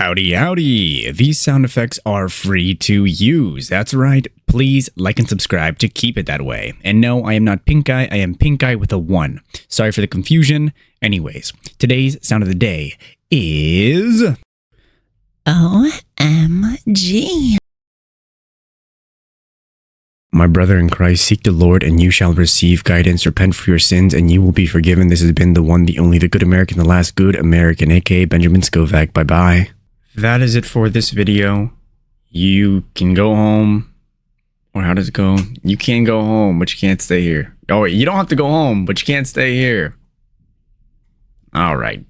Howdy, howdy. These sound effects are free to use. That's right. Please like and subscribe to keep it that way. And no, I am not Pink Eye. I am Pink Eye with a 1. Sorry for the confusion. Anyways, today's sound of the day is... OMG. My brother in Christ, seek the Lord and you shall receive guidance. Repent for your sins and you will be forgiven. This has been the one, the only, the good American, the last good American, aka Benjamin Scovach. Bye-bye. That is it for this video. You can go home. Or how does it go? You can go home, but you can't stay here. Oh, wait, you don't have to go home, but you can't stay here. All right.